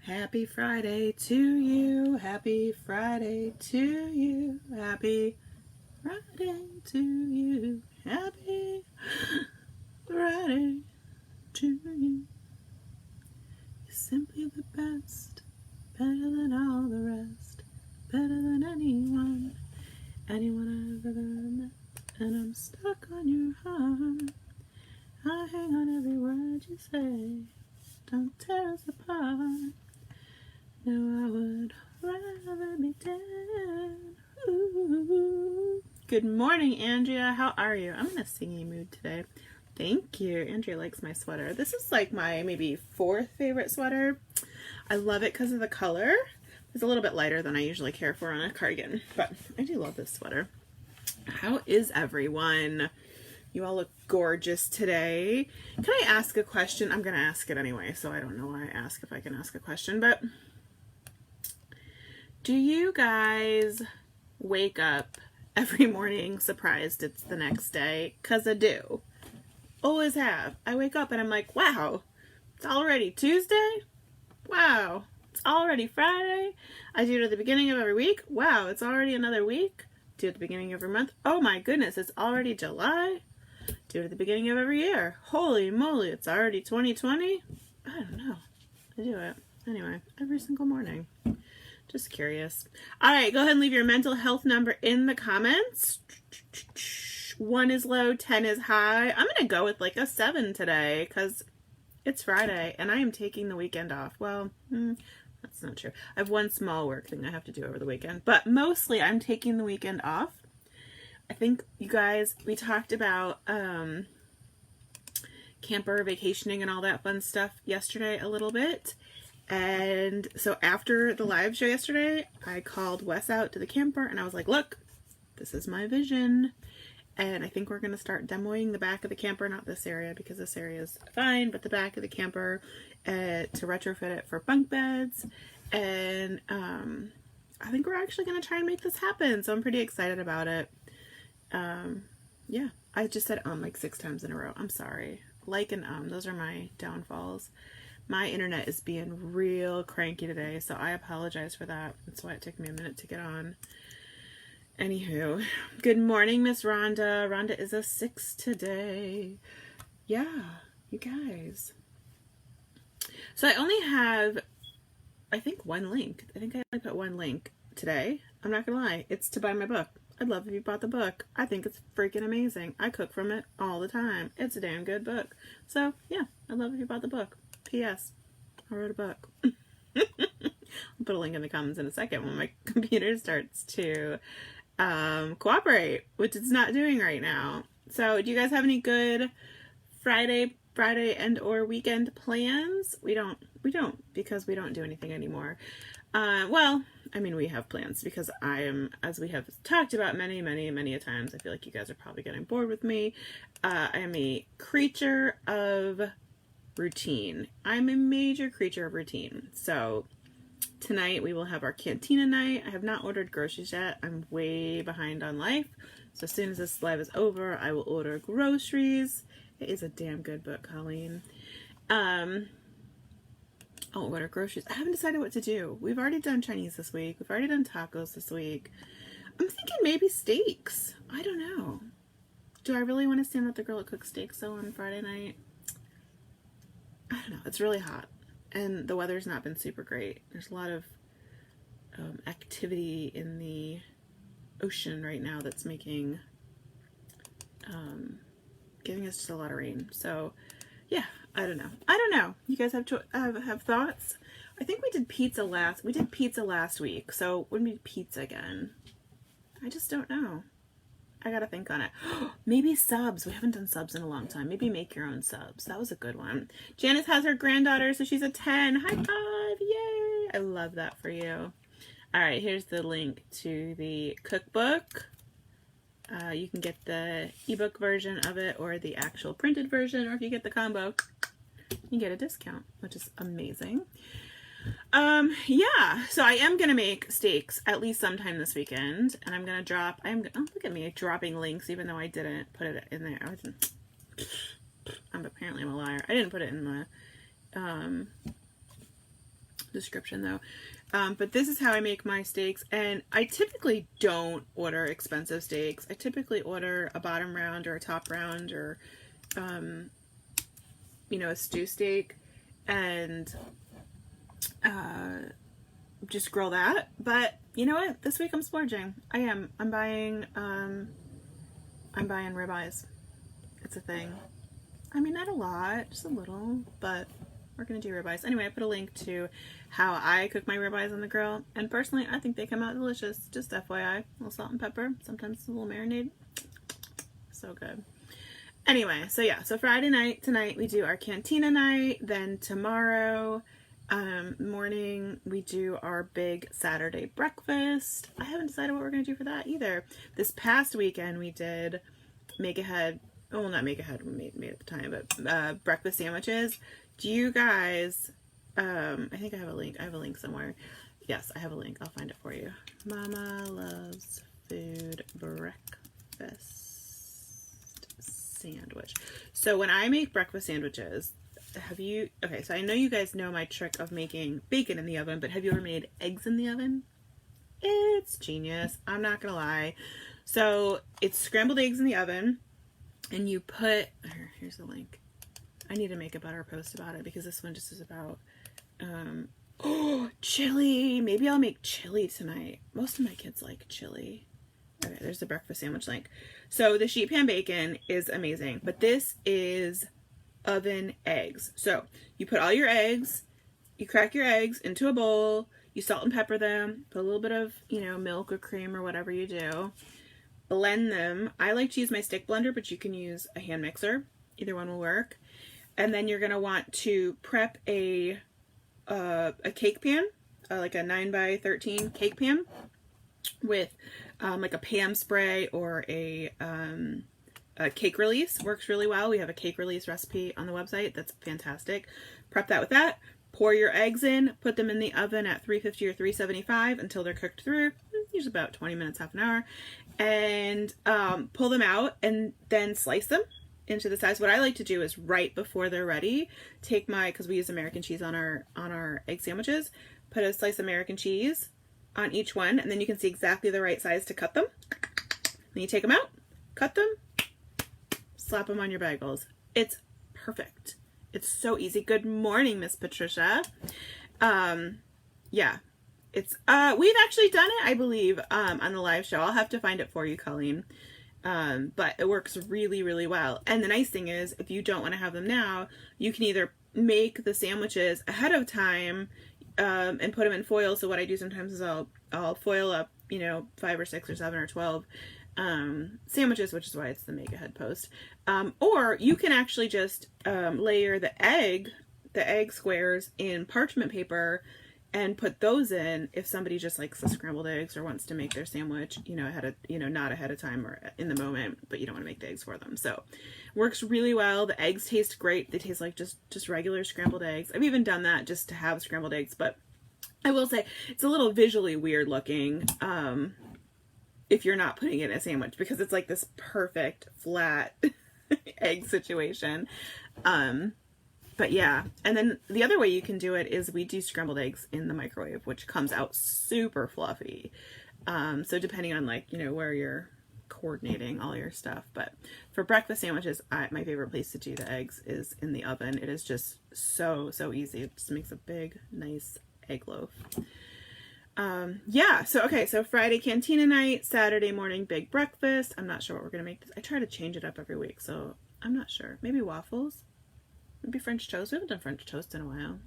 Happy Friday to you. Happy Friday to you. Happy Friday to you. Happy Friday to you. You're simply the best. Better than all the rest. Better than anyone I've ever met. And I'm stuck on your heart. I hang on every word you say. Don't tear us apart. No, I would rather be dead. Ooh. Good morning, Andrea. How are you? I'm in a singing mood today. Thank you. Andrea likes my sweater. This is like my maybe fourth favorite sweater. I love it because of the color. It's a little bit lighter than I usually care for on a cardigan, but I do love this sweater. How is everyone? You all look gorgeous today. Can I ask a question? I'm going to ask it anyway, so I don't know why I ask if I can ask a question, but do you guys wake up every morning surprised it's the next day? Because I do. Always have. I wake up and I'm like, wow, it's already Tuesday? Wow, it's already Friday? I do it at the beginning of every week. Wow, it's already another week. Do it at the beginning of every month. Oh my goodness, it's already July. Do it at the beginning of every year. Holy moly, it's already 2020? I don't know. I do it. Anyway, every single morning. Just curious. All right, go ahead and leave your mental health number in the comments. 1 is low, 10 is high. I'm going to go with like a 7 today because it's Friday and I am taking the weekend off. Well, that's not true. I have one small work thing I have to do over the weekend, but mostly I'm taking the weekend off. I think you guys, we talked about camper vacationing and all that fun stuff yesterday a little bit. And so after the live show yesterday, I called Wes out to the camper and I was like, look, this is my vision. And I think we're going to start demoing the back of the camper, not this area because this area is fine, but the back of the camper to retrofit it for bunk beds. And I think we're actually going to try and make this happen. So I'm pretty excited about it. Yeah, I just said like 6 times in a row. I'm sorry. Like and those are my downfalls. My internet is being real cranky today, so I apologize for that. That's why it took me a minute to get on. Anywho, good morning, Miss Rhonda. Rhonda is a 6 today. Yeah, you guys. So I only have, I think, one link. I think I only put one link today. I'm not gonna lie. It's to buy my book. I'd love if you bought the book. I think it's freaking amazing. I cook from it all the time. It's a damn good book. So, yeah, I'd love if you bought the book. P.S. I wrote a book. I'll put a link in the comments in a second when my computer starts to cooperate, which it's not doing right now. So, do you guys have any good Friday and or weekend plans? We don't because we don't do anything anymore. Well, I mean, we have plans because I am, as we have talked about many a times, I feel like you guys are probably getting bored with me. I am a creature of routine. I'm a major creature of routine. So tonight we will have our cantina night. I have not ordered groceries yet. I'm way behind on life. So as soon as this live is over, I will order groceries. It is a damn good book, Colleen. I'll order groceries. I haven't decided what to do. We've already done Chinese this week. We've already done tacos this week. I'm thinking maybe steaks. I don't know. Do I really want to stand with the girl that cooks steaks though on Friday night? I don't know. It's really hot. And the weather's not been super great. There's a lot of activity in the ocean right now that's making, giving us just a lot of rain. So, yeah, I don't know. You guys have thoughts? I think we did pizza last week. So, when we do pizza again? I just don't know. I gotta think on it. Maybe subs. We haven't done subs in a long time. Maybe make your own subs. That was a good one. Janice has her granddaughter, so she's a 10. High five! Yay! I love that for you. All right, here's the link to the cookbook. You can get the ebook version of it or the actual printed version, or if you get the combo, you get a discount, which is amazing. Yeah, so I am going to make steaks at least sometime this weekend, and I'm going to drop, look at me dropping links, even though I didn't put it in there. Apparently I'm a liar. I didn't put it in the description though. But this is how I make my steaks, and I typically don't order expensive steaks. I typically order a bottom round or a top round, or you know, a stew steak, and just grill that. But you know what? This week I'm splurging. I am. I'm buying ribeyes. It's a thing. I mean, not a lot, just a little, but we're gonna do ribeyes. Anyway, I put a link to how I cook my ribeyes on the grill, and personally, I think they come out delicious. Just FYI, a little salt and pepper, sometimes a little marinade. So good. Anyway, so yeah, so Friday night, tonight, we do our cantina night. Then tomorrow morning, we do our big Saturday breakfast. I haven't decided what we're going to do for that either. This past weekend, we did make ahead, well, not make ahead, we made at the time, but breakfast sandwiches. Do you guys, I think I have a link. I have a link somewhere. Yes, I have a link. I'll find it for you. Mama Loves Food Breakfast Sandwich. So when I make breakfast sandwiches, okay, so I know you guys know my trick of making bacon in the oven, but have you ever made eggs in the oven? It's genius. I'm not gonna lie. So it's scrambled eggs in the oven, and you put, here's the link. I need to make a better post about it because this one just is about, chili. Maybe I'll make chili tonight. Most of my kids like chili. Okay, there's the breakfast sandwich link. So the sheet pan bacon is amazing, but this is oven eggs. So you put all your eggs, you crack your eggs into a bowl, you salt and pepper them, put a little bit of, you know, milk or cream or whatever you do, blend them. I like to use my stick blender, but you can use a hand mixer. Either one will work. And then you're going to want to prep a cake pan, like a 9x13 cake pan with like a Pam spray or a cake release. Works really well. We have a cake release recipe on the website. That's fantastic. Prep that with that. Pour your eggs in, put them in the oven at 350 or 375 until they're cooked through, usually about 20 minutes, half an hour, and pull them out and then slice them into the size. What I like to do is right before they're ready, take because we use American cheese on our egg sandwiches, put a slice of American cheese on each one, and then you can see exactly the right size to cut them. Then you take them out, cut them, slap them on your bagels. It's perfect. It's so easy. Good morning, Miss Patricia. Yeah, it's we've actually done it, I believe, on the live show. I'll have to find it for you, Colleen. But it works really, really well. And the nice thing is, if you don't want to have them now, you can either make the sandwiches ahead of time and put them in foil. So what I do sometimes is I'll foil up, you know, 5 or 6 or 7 or 12 sandwiches, which is why it's the make ahead post. Or you can actually just layer the egg squares in parchment paper and put those in if somebody just likes the scrambled eggs or wants to make their sandwich, you know, not ahead of time or in the moment, but you don't want to make the eggs for them. So works really well. The eggs taste great. They taste like just regular scrambled eggs. I've even done that just to have scrambled eggs, but I will say it's a little visually weird looking if you're not putting it in a sandwich, because it's like this perfect flat egg situation. But yeah, and then the other way you can do it is we do scrambled eggs in the microwave, which comes out super fluffy. So depending on, like, you know, where you're coordinating all your stuff. But for breakfast sandwiches, my favorite place to do the eggs is in the oven. It is just so easy. It just makes a big, nice egg loaf. Yeah, so okay, so Friday cantina night, Saturday morning big breakfast. I'm not sure what we're gonna make. I try to change it up every week, so I'm not sure. Maybe waffles. Maybe French toast. We haven't done French toast in a while.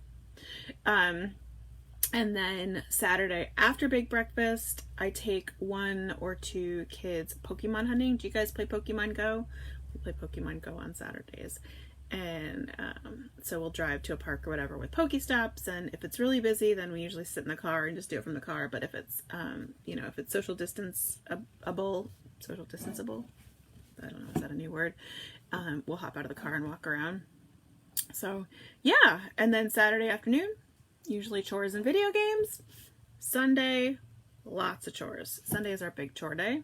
And then Saturday after big breakfast, I take 1 or 2 kids Pokemon hunting. Do you guys play Pokemon Go? We play Pokemon Go on Saturdays. And so we'll drive to a park or whatever with Pokestops. And if it's really busy, then we usually sit in the car and just do it from the car. But if it's, you know, if it's social distanceable, I don't know, is that a new word? We'll hop out of the car and walk around. So yeah, and then Saturday afternoon, usually chores and video games. Sunday, lots of chores. Sunday is our big chore day.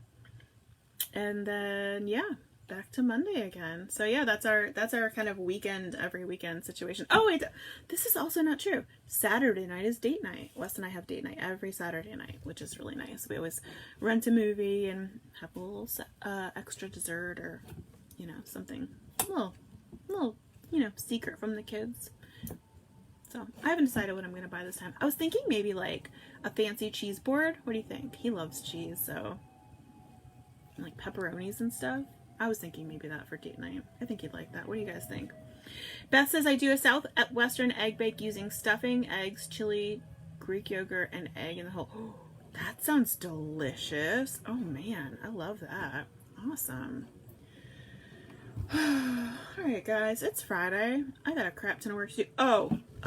And then yeah, back to Monday again. So yeah, that's our kind of every weekend situation. Oh wait, this is also not true. Saturday night is date night. Wes and I have date night every Saturday night, which is really nice. We always rent a movie and have a little extra dessert or, you know, something a little, you know, secret from the kids. So I haven't decided what I'm going to buy this time. I was thinking maybe like a fancy cheese board. What do you think? He loves cheese, so like pepperonis and stuff. I was thinking maybe that for date night. I think he'd like that. What do you guys think? Beth says, I do a southwestern egg bake using stuffing, eggs, chili, Greek yogurt, and egg in the whole. Oh, that sounds delicious. Oh man, I love that. Awesome. Alright guys, it's Friday. I got a crap ton of work to do.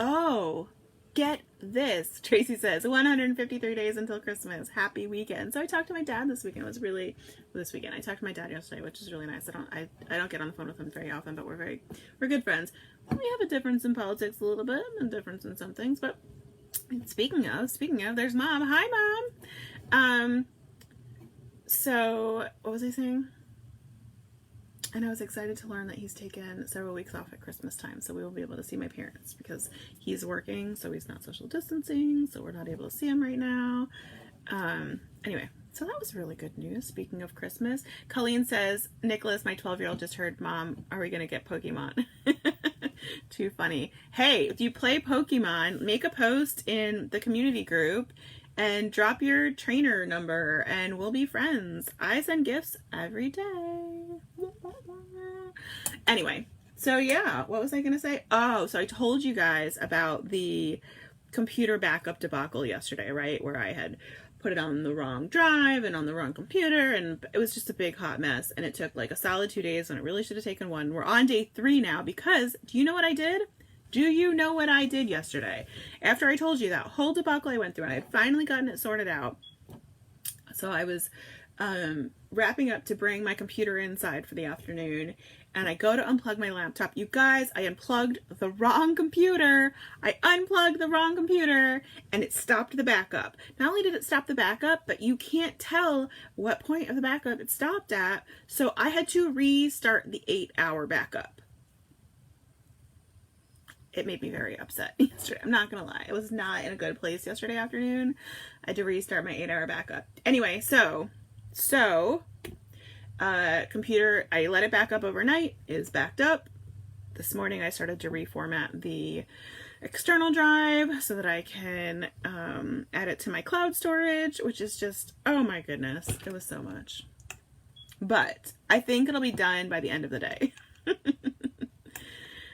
Oh, get this. Tracy says, 153 days until Christmas. Happy weekend. So I talked to my dad this weekend. It was really, this weekend. I talked to my dad yesterday, which is really nice. I don't get on the phone with him very often, but we're good friends. We have a difference in politics a little bit, and a difference in some things, but speaking of, there's Mom. Hi, Mom. So what was I saying? And I was excited to learn that he's taken several weeks off at Christmas time, so we will be able to see my parents because he's working, so he's not social distancing, so we're not able to see him right now. Anyway, so that was really good news. Speaking of Christmas, Colleen says, Nicholas, my 12-year-old, just heard, Mom, are we going to get Pokemon? Too funny. Hey, if you play Pokemon, make a post in the community group and drop your trainer number and we'll be friends. I send gifts every day. Anyway, so yeah, what was I going to say? Oh, so I told you guys about the computer backup debacle yesterday, right? Where I had put it on the wrong drive and on the wrong computer, and it was just a big hot mess, and it took like a solid 2 days when it really should have taken one. We're on day 3 now because, do you know what I did? Do you know what I did yesterday? After I told you that whole debacle I went through and I had finally gotten it sorted out. So I was wrapping up to bring my computer inside for the afternoon, and I go to unplug my laptop. You guys, I unplugged the wrong computer. I unplugged the wrong computer, and it stopped the backup. Not only did it stop the backup, but you can't tell what point of the backup it stopped at, so I had to restart the 8-hour backup. It made me very upset yesterday. I'm not gonna lie. I was not in a good place yesterday afternoon. I had to restart my 8-hour backup. Anyway, so computer, I let it back up overnight, is backed up. This morning I started to reformat the external drive so that I can add it to my cloud storage, which is just, oh my goodness, it was so much. But I think it'll be done by the end of the day.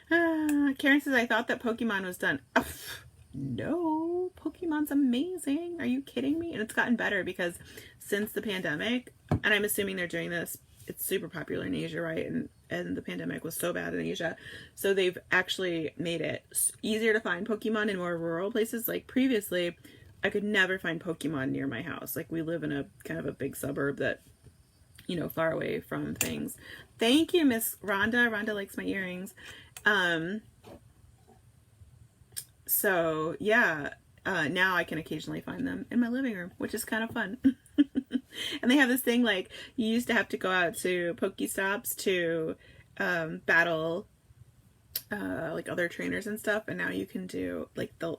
Karen says, I thought that Pokemon was done. No, Pokemon's amazing. Are you kidding me? And it's gotten better because since the pandemic, and I'm assuming they're doing this, it's super popular in Asia, right? And the pandemic was so bad in Asia. So they've actually made it easier to find Pokemon in more rural places. Like previously, I could never find Pokemon near my house. Like we live in a kind of a big suburb that, you know, far away from things. Thank you, Miss Rhonda. Rhonda likes my earrings. So yeah, now I can occasionally find them in my living room, which is kind of fun. And they have this thing like you used to have to go out to Pokestops to battle like other trainers and stuff, and now you can do like the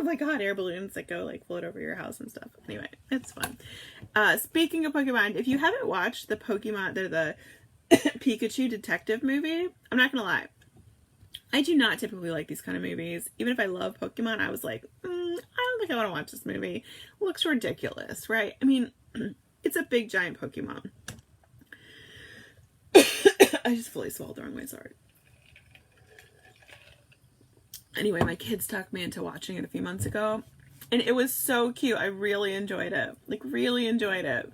like hot air balloons that go like float over your house and stuff. Anyway, it's fun. Speaking of Pokemon, if you haven't watched the Pikachu detective movie, I'm not gonna lie, I do not typically like these kind of movies. Even if I love Pokemon, I was like, I don't think I want to watch this movie. It looks ridiculous, right? I mean, it's a big giant Pokemon. I just fully swallowed the wrong way, sorry. Anyway, my kids talked me into watching it a few months ago, and it was so cute. I really enjoyed it. Like, really enjoyed it.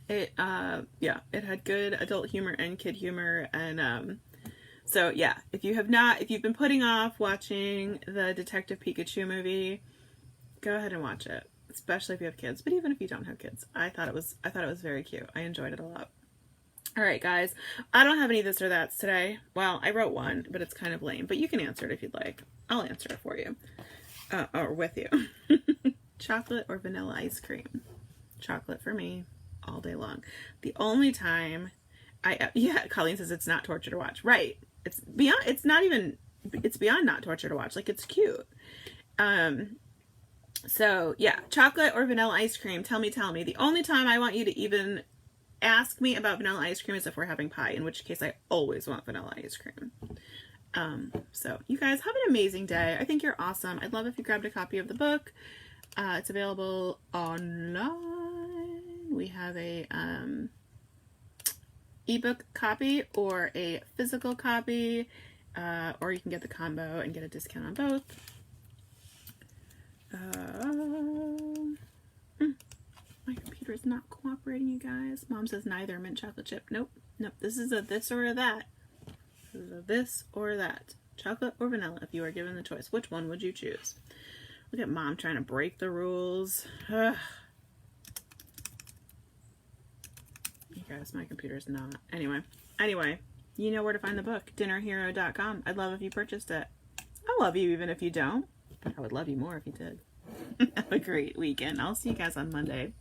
It, yeah, it had good adult humor and kid humor, and, so yeah, if you've been putting off watching the Detective Pikachu movie, go ahead and watch it, especially if you have kids, but even if you don't have kids. I thought it was very cute. I enjoyed it a lot. All right, guys, I don't have any this or that's today. Well, I wrote one, but it's kind of lame, but you can answer it if you'd like. I'll answer it for you, or with you. Chocolate or vanilla ice cream? Chocolate for me all day long. The only time Yeah, Colleen says it's not torture to watch. Right. It's beyond, it's not even, it's beyond not torture to watch. Like, it's cute. So yeah, chocolate or vanilla ice cream. Tell me. The only time I want you to even ask me about vanilla ice cream is if we're having pie, in which case I always want vanilla ice cream. So you guys have an amazing day. I think you're awesome. I'd love if you grabbed a copy of the book. It's available online. We have a ebook copy or a physical copy, or you can get the combo and get a discount on both. My computer is not cooperating, you guys. Mom says neither. Mint chocolate chip. Nope. This is a this or a that. This is a this or that. Chocolate or vanilla, if you are given the choice. Which one would you choose? Look at Mom trying to break the rules. Ugh. You guys, my computer's not. Anyway, you know where to find the book. dinnerhero.com. I'd love if you purchased it. I love you even if you don't. I would love you more if you did. Have a great weekend. I'll see you guys on Monday.